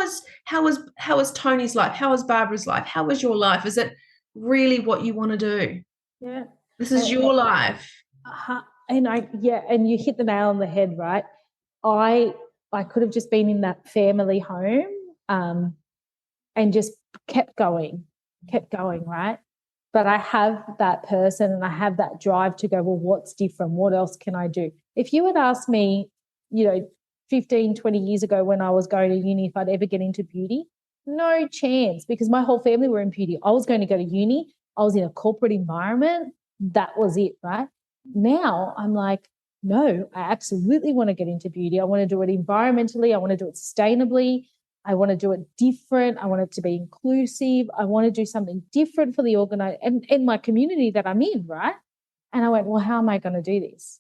Speaker 1: was Tony's life? How was Barbara's life? How was your life? Is it really what you want to do?
Speaker 2: Yeah.
Speaker 1: This is your life.
Speaker 2: And you hit the nail on the head, right? I could have just been in that family home and just kept going, right? But I have that person and I have that drive to go, well, what's different? What else can I do? If you had asked me, 15, 20 years ago when I was going to uni, if I'd ever get into beauty, no chance, because my whole family were in beauty. I was going to go to uni. I was in a corporate environment. That was it, right? Now I'm like, no, I absolutely want to get into beauty. I want to do it environmentally. I want to do it sustainably. I want to do it different. I want it to be inclusive. I want to do something different for the and my community that I'm in, right? And I went, well, how am I going to do this?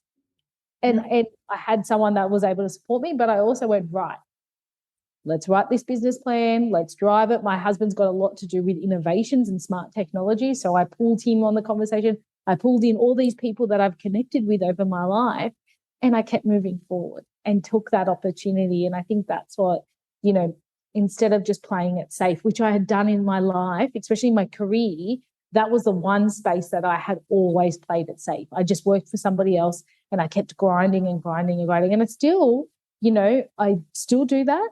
Speaker 2: And I had someone that was able to support me, but I also went, right, let's write this business plan. Let's drive it. My husband's got a lot to do with innovations and smart technology. So I pulled him on the conversation. I pulled in all these people that I've connected with over my life, and I kept moving forward and took that opportunity. And I think that's what, instead of just playing it safe, which I had done in my life, especially in my career, that was the one space that I had always played it safe. I just worked for somebody else and I kept grinding and grinding and grinding. And it's still, I still do that,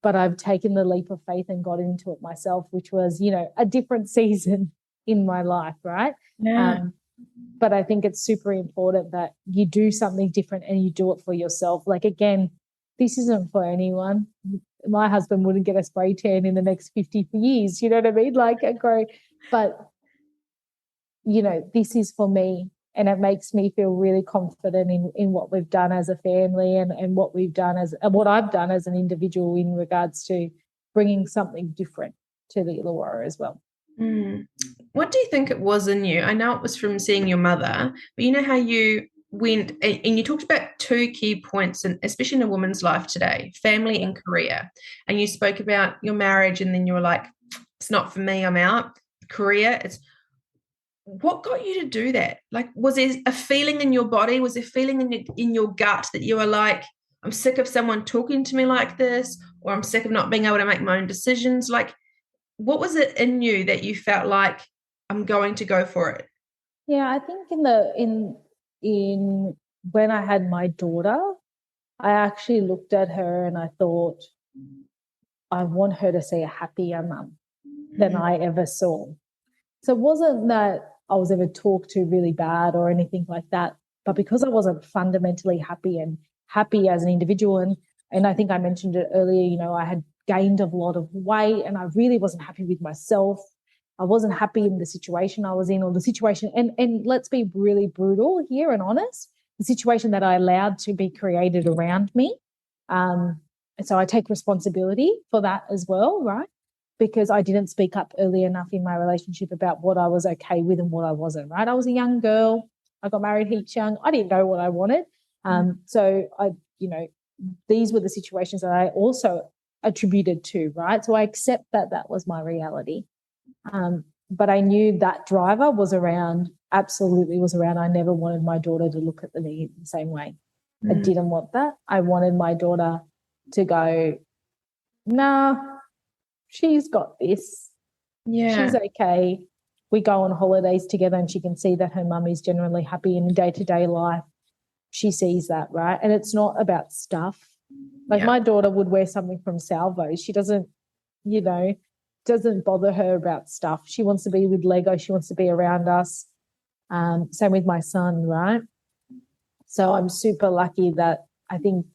Speaker 2: but I've taken the leap of faith and got into it myself, which was, a different season in my life, right?
Speaker 1: Yeah.
Speaker 2: But I think it's super important that you do something different and you do it for yourself. Like, again, this isn't for anyone. My husband wouldn't get a spray tan in the next 50 years, you know what I mean? Like, but, this is for me, and it makes me feel really confident in what we've done as a family and what we've done what I've done as an individual in regards to bringing something different to the Illawarra as well.
Speaker 1: What do you think it was in you? I know it was from seeing your mother, but you know how you went and you talked about two key points, and especially in a woman's life today, family and career. And you spoke about your marriage, and then you were like, it's not for me, I'm out. Career, what got you to do that? Like, was there a feeling in your body? Was there a feeling in your gut that you were like, I'm sick of someone talking to me like this, or I'm sick of not being able to make my own decisions? Like, what was it in you that you felt like, I'm going to go for it?
Speaker 2: Yeah, I think in when I had my daughter, I actually looked at her and I thought, I want her to see a happier mum than I ever saw. So it wasn't that I was ever talked to really bad or anything like that, but because I wasn't fundamentally happy as an individual, and I think I mentioned it earlier, I had gained a lot of weight and I really wasn't happy with myself. I wasn't happy in the situation I was in, or the situation, and let's be really brutal here and honest, the situation that I allowed to be created around me. And so I take responsibility for that as well, right? Because I didn't speak up early enough in my relationship about what I was okay with and what I wasn't, right? I was a young girl. I got married heaps young. I didn't know what I wanted. So these were the situations that I also attributed to, right? So I accept that was my reality. But I knew that driver was around, absolutely was around. I never wanted my daughter to look at me the same way. I didn't want that. I wanted my daughter to go, nah, she's got this. Yeah. She's okay. We go on holidays together and she can see that her mum is generally happy in day-to-day life. She sees that, right? And it's not about stuff. Like my daughter would wear something from Salvo. She doesn't, doesn't bother her about stuff. She wants to be with Lego. She wants to be around us. Same with my son, right? So I'm super lucky that I think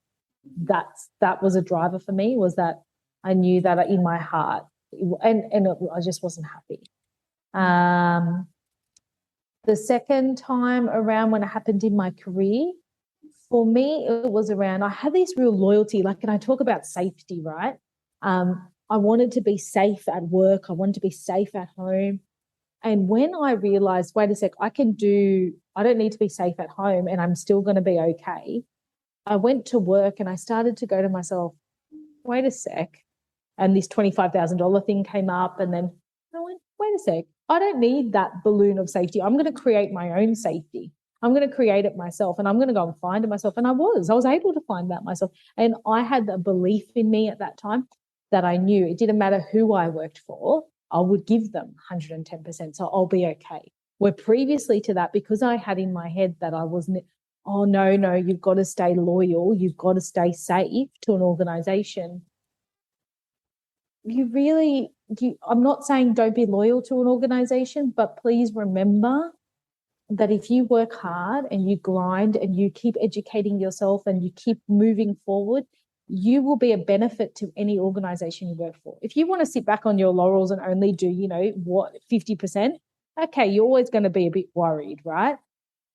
Speaker 2: that was a driver for me, was that I knew that in my heart, and I just wasn't happy. The second time around when it happened in my career, for me, it was around, I had this real loyalty, like, and I talk about safety, right? I wanted to be safe at work. I wanted to be safe at home. And when I realized, wait a sec, I don't need to be safe at home and I'm still going to be okay. I went to work and I started to go to myself, wait a sec. And this $25,000 thing came up, and then I went, wait a sec, I don't need that balloon of safety. I'm going to create my own safety. I'm going to create it myself, and I'm going to go and find it myself. And I was able to find that myself. And I had a belief in me at that time. that I knew it didn't matter who I worked for, I would give them 110%. So I'll be okay. Where previously to that, because I had in my head that I wasn't, oh, no, you've got to stay loyal, you've got to stay safe to an organization. I'm not saying don't be loyal to an organization, but please remember that if you work hard and you grind and you keep educating yourself and you keep moving forward, you will be a benefit to any organization you work for. If you want to sit back on your laurels and only do, 50%, okay, you're always going to be a bit worried, right?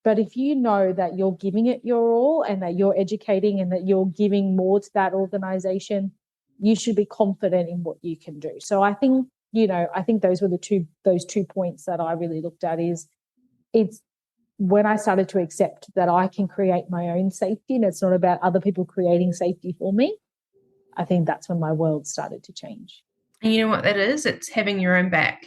Speaker 2: But if you know that you're giving it your all and that you're educating and that you're giving more to that organization, you should be confident in what you can do. So I think, those were those 2 points that I really looked at. It's when I started to accept that I can create my own safety and it's not about other people creating safety for me. I think that's when my world started to change.
Speaker 1: And you know what that is? It's having your own back.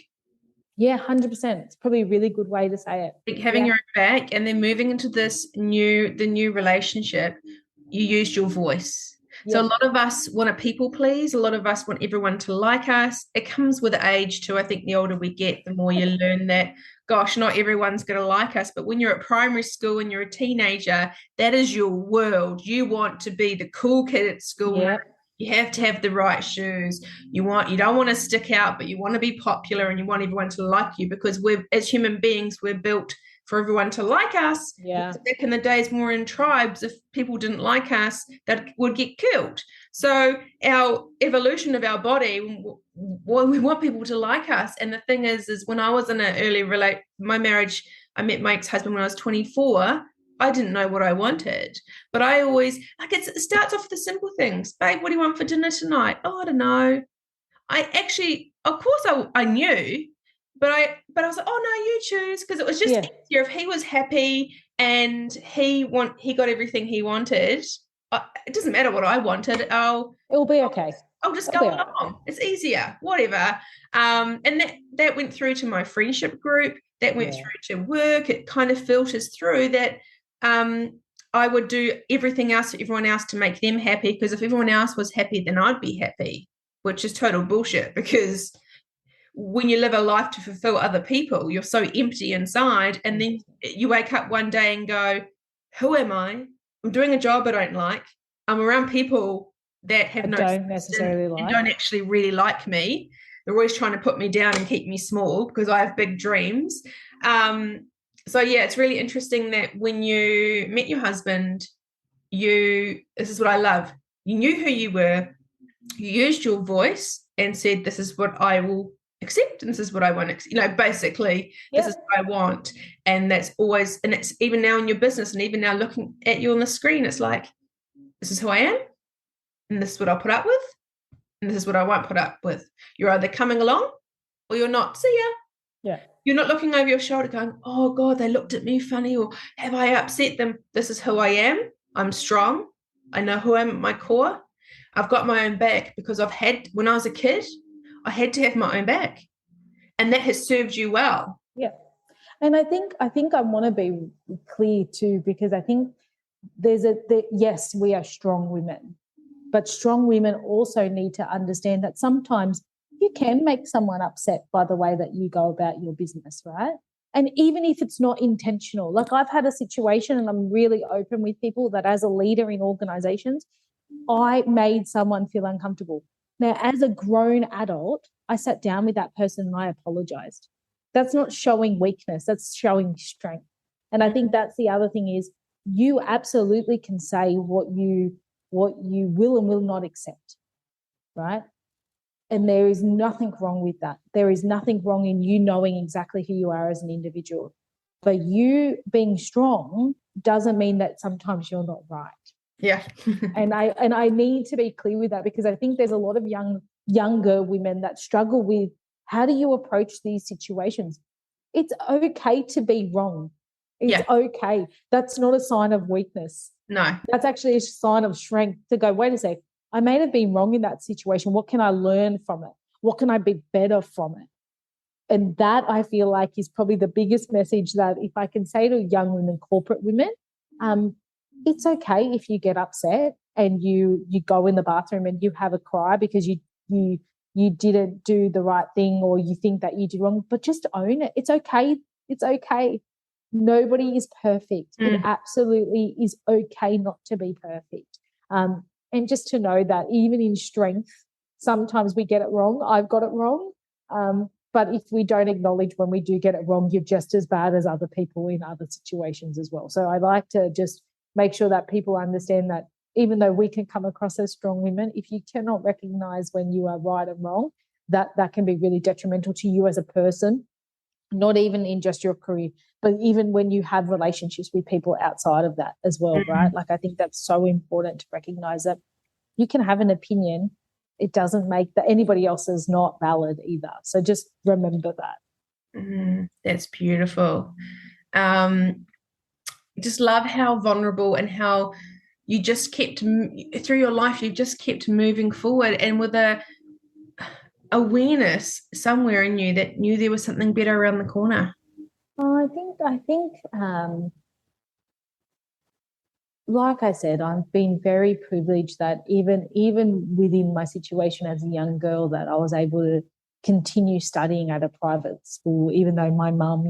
Speaker 2: Yeah, 100%. It's probably a really good way to say it.
Speaker 1: Having your own back, and then moving into the new relationship, you used your voice. So a lot of us want to people please. A lot of us want everyone to like us. It comes with age too. I think the older we get, the more you learn that, gosh, not everyone's going to like us. But when you're at primary school and you're a teenager, that is your world. You want to be the cool kid at school.
Speaker 2: Yeah.
Speaker 1: You have to have the right shoes. You don't want to stick out, but you want to be popular and you want everyone to like you, because as human beings, we're built for everyone to like us.
Speaker 2: Yeah.
Speaker 1: Back in the days, more in tribes, if people didn't like us, that would get killed. So our evolution of our body, we want people to like us. And the thing is when I was in my marriage, I met my ex-husband when I was 24. I didn't know what I wanted, but I always, it starts off with the simple things. Babe, what do you want for dinner tonight? Oh, I don't know. I actually, of course I knew, but I was like, oh no, you choose, because it was just easier if he was happy and he got everything he wanted. It doesn't matter what I wanted.
Speaker 2: It'll be okay.
Speaker 1: I'll just go along. Okay. It's easier, whatever. And that went through to my friendship group. That went through to work. It kind of filters through that. I would do everything else for everyone else to make them happy, because if everyone else was happy, then I'd be happy, which is total bullshit, because when you live a life to fulfill other people, you're so empty inside, and then you wake up one day and go, who am I? I'm doing a job I don't like. I'm around people that don't necessarily like, and don't actually really like me. They're always trying to put me down and keep me small because I have big dreams. So it's really interesting that when you met your husband, this is what I love. You knew who you were. You used your voice and said, this is what I will accept, and this is what I want to accept. Basically, this is what I want. And that's always, and it's even now in your business, and even now looking at you on the screen, it's like, this is who I am, and this is what I'll put up with, and this is what I won't put up with. You're either coming along or you're not. See ya.
Speaker 2: Yeah.
Speaker 1: You're not looking over your shoulder going, oh God, they looked at me funny, or have I upset them? This is who I am. I'm strong. I know who I am at my core. I've got my own back, because when I was a kid, I had to have my own back, and that has served you well.
Speaker 2: Yeah. And I think I want to be clear too, because I think yes, we are strong women, but strong women also need to understand that sometimes you can make someone upset by the way that you go about your business, right? And even if it's not intentional, like I've had a situation, and I'm really open with people, that as a leader in organizations, I made someone feel uncomfortable. Now, as a grown adult, I sat down with that person and I apologized. That's not showing weakness, that's showing strength. And I think that's the other thing, is you absolutely can say what you will and will not accept, right? And there is nothing wrong with that. There is nothing wrong in you knowing exactly who you are as an individual. But you being strong doesn't mean that sometimes you're not right.
Speaker 1: Yeah.
Speaker 2: and I need to be clear with that, because I think there's a lot of younger women that struggle with, how do you approach these situations? It's okay to be wrong. It's okay. That's not a sign of weakness.
Speaker 1: No.
Speaker 2: That's actually a sign of strength, to go, wait a sec, I may have been wrong in that situation. What can I learn from it? What can I be better from it? And that, I feel like, is probably the biggest message that if I can say to young women, corporate women, it's okay if you get upset and you go in the bathroom and you have a cry because you you didn't do the right thing, or you think that you did wrong, but just own it. It's okay. It's okay. Nobody is perfect. It absolutely is okay not to be perfect. And just to know that even in strength, sometimes we get it wrong. I've got it wrong. But if we don't acknowledge when we do get it wrong, you're just as bad as other people in other situations as well. So I like to just make sure that people understand that even though we can come across as strong women, if you cannot recognize when you are right and wrong, that can be really detrimental to you as a person, not even in just your career, but even when you have relationships with people outside of that as well, right? Like, I think that's so important to recognize that you can have an opinion. It doesn't make that anybody else is not valid either. So just remember that.
Speaker 1: That's beautiful. Just love how vulnerable and how you just kept through your life, you just kept moving forward, and with a awareness somewhere in you that knew there was something better around the corner.
Speaker 2: I think like I said, I've been very privileged that even within my situation as a young girl, that I was able to continue studying at a private school, even though my mum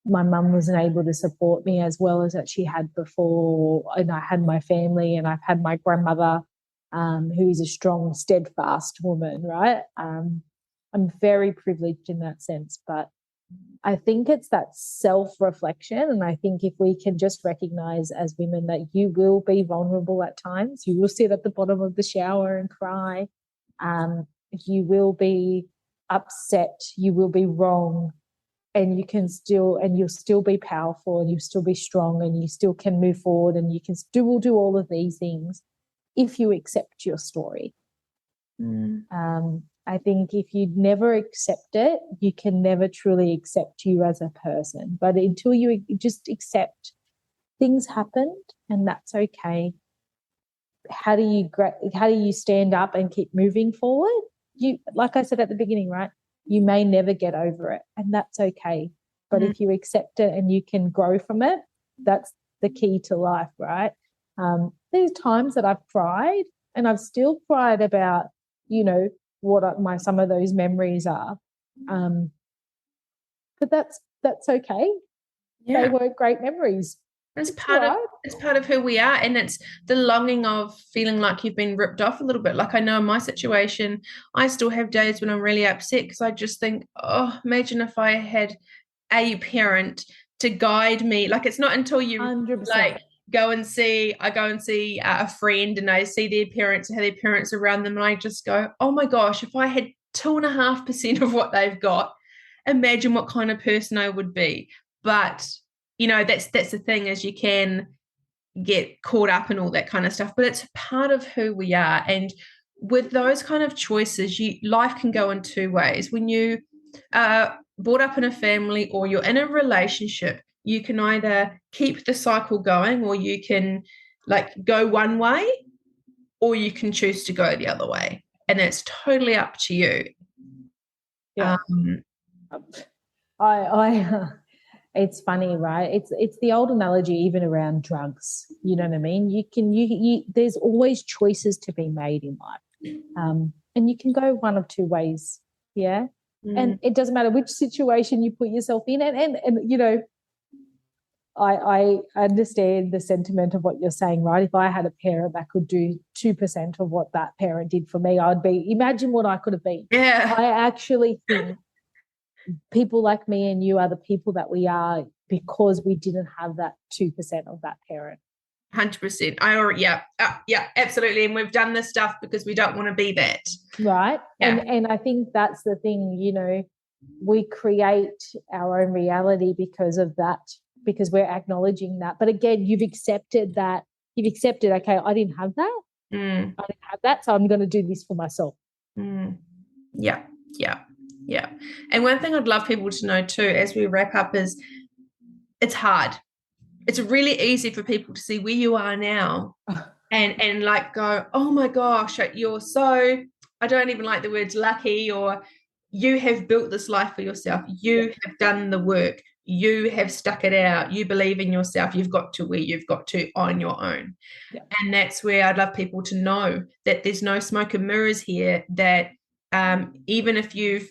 Speaker 2: wasn't able to support me as well as that she had before. And I had my family, and I've had my grandmother, who is a strong, steadfast woman, right? I'm very privileged in that sense, but I think it's that self-reflection. And I think if we can just recognize as women that you will be vulnerable at times, you will sit at the bottom of the shower and cry, you will be upset, you will be wrong, and you'll still be powerful, and you'll still be strong, and you still can move forward, and you can still do all of these things if you accept your story. I think if you never accept it, you can never truly accept you as a person. But until you just accept things happened and that's okay, how do you stand up and keep moving forward? You, like I said at the beginning, right? You may never get over it, and that's okay. But if you accept it and you can grow from it, that's the key to life, right? There's times that I've cried, and I've still cried about, what some of those memories are. But that's okay. Yeah. They were great memories.
Speaker 1: It's part of who we are, and it's the longing of feeling like you've been ripped off a little bit. Like, I know in my situation, I still have days when I'm really upset because I just think, oh, imagine if I had a parent to guide me. Like, it's not until you
Speaker 2: 100%.
Speaker 1: like go and see a friend, and I see their parents, how their parents around them, and I just go, oh my gosh, if I had 2.5% of what they've got, imagine what kind of person I would be. But that's the thing, is you can get caught up in all that kind of stuff, but it's part of who we are. And with those kind of choices, life can go in two ways. When you are brought up in a family or you're in a relationship, you can either keep the cycle going, or you can go one way, or you can choose to go the other way, and it's totally up to you.
Speaker 2: Yeah. It's funny, right? It's the old analogy, even around drugs. You know what I mean? There's always choices to be made in life, and you can go one of two ways. Yeah, and it doesn't matter which situation you put yourself in, and I understand the sentiment of what you're saying, right? If I had a parent that could do 2% of what that parent did for me, imagine what I could have been.
Speaker 1: Yeah.
Speaker 2: I actually think people like me and you are the people that we are because we didn't have that 2% of that parent.
Speaker 1: 100%. Yeah, absolutely. And we've done this stuff because we don't want to be that.
Speaker 2: Right. Yeah. And I think that's the thing, we create our own reality because of that, because we're acknowledging that. But again, you've accepted, okay, I didn't have that. I didn't have that, so I'm going to do this for myself.
Speaker 1: Yeah. And one thing I'd love people to know too, as we wrap up, is it's hard. It's really easy for people to see where you are now and go, oh my gosh, you're so, I don't even like the words lucky, or you have built this life for yourself. You have done the work. you have stuck it out, you believe in yourself, you've got to where you've got to on your own.
Speaker 2: Yeah.
Speaker 1: And that's where I'd love people to know that there's no smoke and mirrors here, that even if you've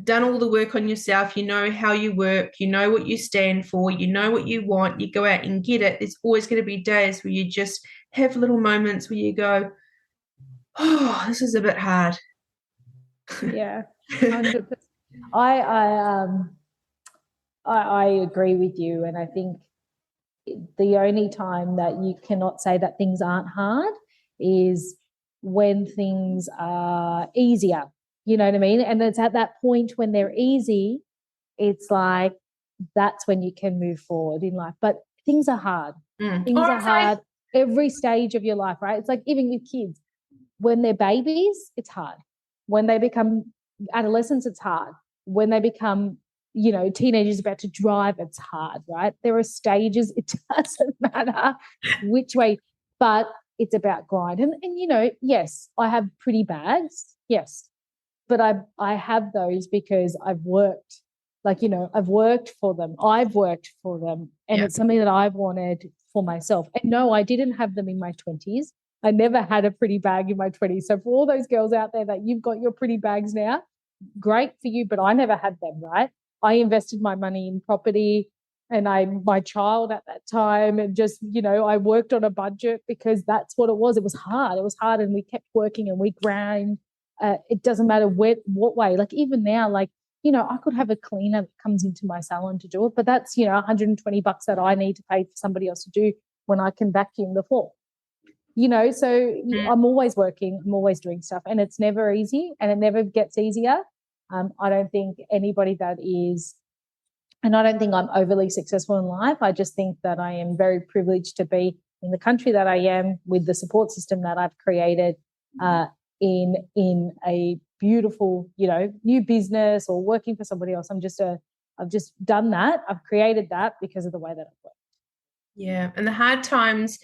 Speaker 1: done all the work on yourself, you know how you work, you know what you stand for, you know what you want, you go out and get it. There's always going to be days where you just have little moments where you go, oh, this is a bit hard.
Speaker 2: Yeah, 100%. I agree with you, and I think the only time that you cannot say that things aren't hard is when things are easier. You know what I mean? And it's at that point when they're easy, it's like that's when you can move forward in life. But things are hard. Things are hard every stage of your life, right? It's like even with kids. When they're babies, it's hard. When they become adolescents, it's hard. When they become, teenagers about to drive, it's hard, right? There are stages. It doesn't matter which way, but it's about grind. And yes, I have pretty bags. Yes. But I have those because I've worked. I've worked for them. I've worked for them. And it's something that I've wanted for myself. And no, I didn't have them in my 20s. I never had a pretty bag in my 20s. So for all those girls out there that you've got your pretty bags now, great for you, but I never had them, right? I invested my money in property and my child at that time, and just, I worked on a budget because that's what it was. It was hard. It was hard, and we kept working and we grind. It doesn't matter what way. Like even now, I could have a cleaner that comes into my salon to do it, but that's, $120 that I need to pay for somebody else to do when I can vacuum the floor. So I'm always working, I'm always doing stuff, and it's never easy and it never gets easier. I don't think anybody that is, and I don't think I'm overly successful in life. I just think that I am very privileged to be in the country that I am, with the support system that I've created, in a beautiful, new business or working for somebody else. I've just done that. I've created that because of the way that I've worked.
Speaker 1: Yeah. And the hard times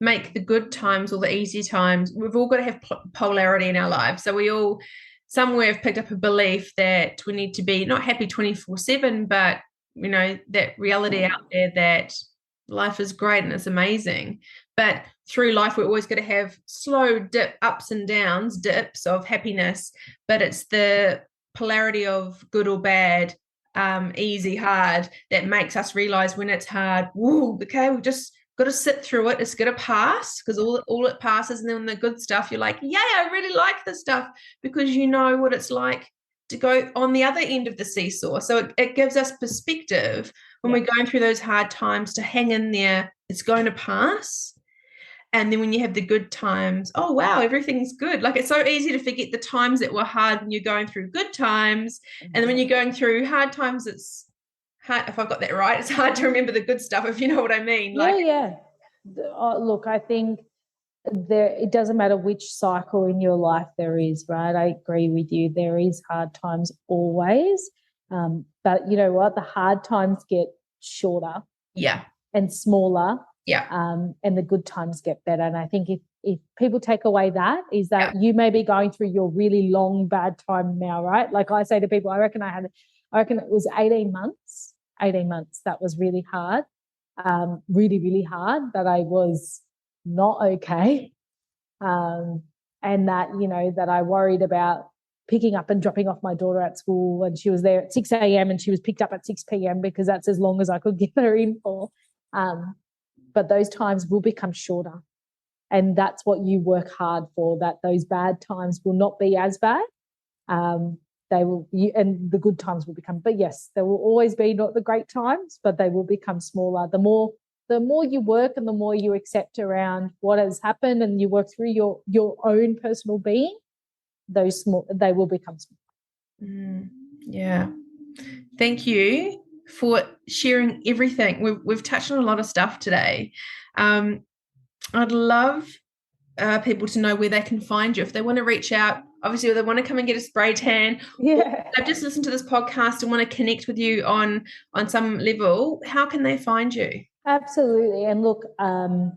Speaker 1: make the good times or the easy times. We've all got to have polarity in our lives. So we all somewhere have picked up a belief that we need to be not happy 24/7, but that reality out there that life is great and it's amazing. But through life, we're always going to have slow ups and downs, dips of happiness. But it's the polarity of good or bad, easy, hard, that makes us realize when it's hard, whoa, okay, we've just got to sit through it. It's going to pass, because all it passes. And then the good stuff, you're like, yeah, I really like this stuff, because you know what it's like to go on the other end of the seesaw. So it gives us perspective when we're going through those hard times to hang in there. It's going to pass. And then when you have the good times, oh, wow, everything's good. Like, it's so easy to forget the times that were hard when you're going through good times. And then when you're going through hard times, it's hard, if I've got that right, it's hard to remember the good stuff, if you know what I mean.
Speaker 2: Look, I think it doesn't matter which cycle in your life there is, right? I agree with you. There is hard times always. But you know what? The hard times get shorter.
Speaker 1: Yeah.
Speaker 2: And smaller.
Speaker 1: Yeah.
Speaker 2: And the good times get better. And I think if people take away that, is that you may be going through your really long bad time now, right? Like I say to people, I reckon it was 18 months. 18 months that was really hard, really, really hard, that I was not okay. And that, that I worried about picking up and dropping off my daughter at school, and she was there at 6 a.m. and she was picked up at 6 p.m. because that's as long as I could get her in for. But those times will become shorter, and that's what you work hard for, that those bad times will not be as bad. They will, and the good times will become, but yes, there will always be not the great times, but they will become smaller. The more you work and the more you accept around what has happened, and you work through your own personal being, they will become smaller.
Speaker 1: Yeah. Thank you for sharing everything. We've touched on a lot of stuff today. I'd love people to know where they can find you if they want to reach out. Obviously, if they want to come and get a spray tan, they've just listened to this podcast and want to connect with you on some level, how can they find you?
Speaker 2: Absolutely. And look, I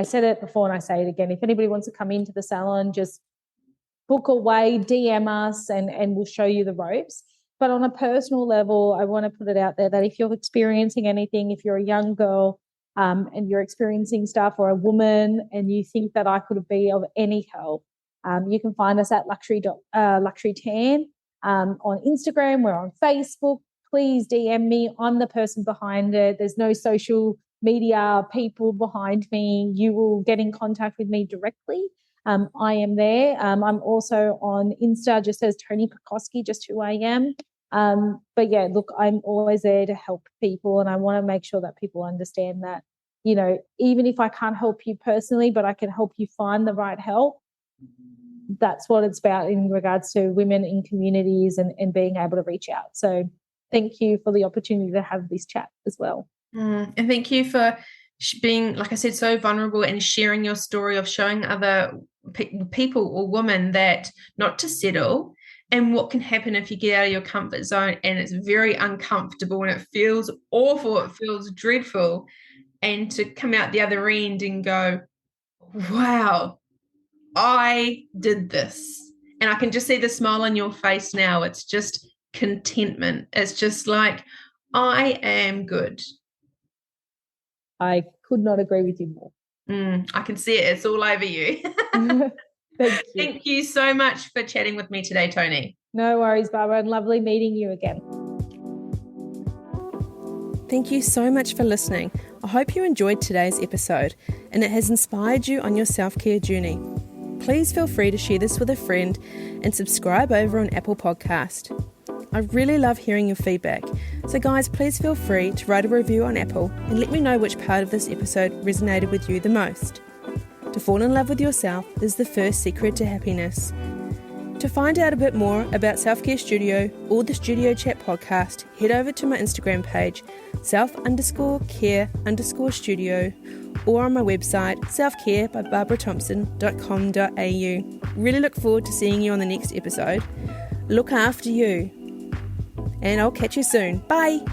Speaker 2: said it before and I say it again, if anybody wants to come into the salon, just book away, DM us, and we'll show you the ropes. But on a personal level, I want to put it out there that if you're experiencing anything, if you're a young girl and you're experiencing stuff, or a woman, and you think that I could be of any help, you can find us at LuxERI Tan on Instagram. We're on Facebook. Please DM me. I'm the person behind it. There's no social media people behind me. You will get in contact with me directly. I am there. I'm also on Insta, just as Toni Pekoski, just who I am. But yeah, look, I'm always there to help people, and I want to make sure that people understand that, you know, even if I can't help you personally, but I can help you find the right help. That's what it's about in regards to women in communities and being able to reach out. So thank you for the opportunity to have this chat as well.
Speaker 1: And thank you for being, like I said, so vulnerable and sharing your story of showing other people or women that not to settle, and what can happen if you get out of your comfort zone and it's very uncomfortable and it feels awful, it feels dreadful, and to come out the other end and go, wow, I did this. And I can just see the smile on your face now. It's just contentment. It's just like, I am good.
Speaker 2: I could not agree with you more.
Speaker 1: I can see it. It's all over you.
Speaker 2: Thank you.
Speaker 1: Thank you so much for chatting with me today, Toni.
Speaker 2: No worries, Barbara, and lovely meeting you again.
Speaker 3: Thank you so much for listening. I hope you enjoyed today's episode and it has inspired you on your self-care journey. Please feel free to share this with a friend and subscribe over on Apple Podcast. I really love hearing your feedback. So guys, please feel free to write a review on Apple and let me know which part of this episode resonated with you the most. To fall in love with yourself is the first secret to happiness. To find out a bit more about Self-Care Studio or the Studio Chat podcast, head over to my Instagram page, self_care_studio, or on my website, selfcarebybarbarathompson.com.au. Really look forward to seeing you on the next episode. Look after you. And I'll catch you soon. Bye.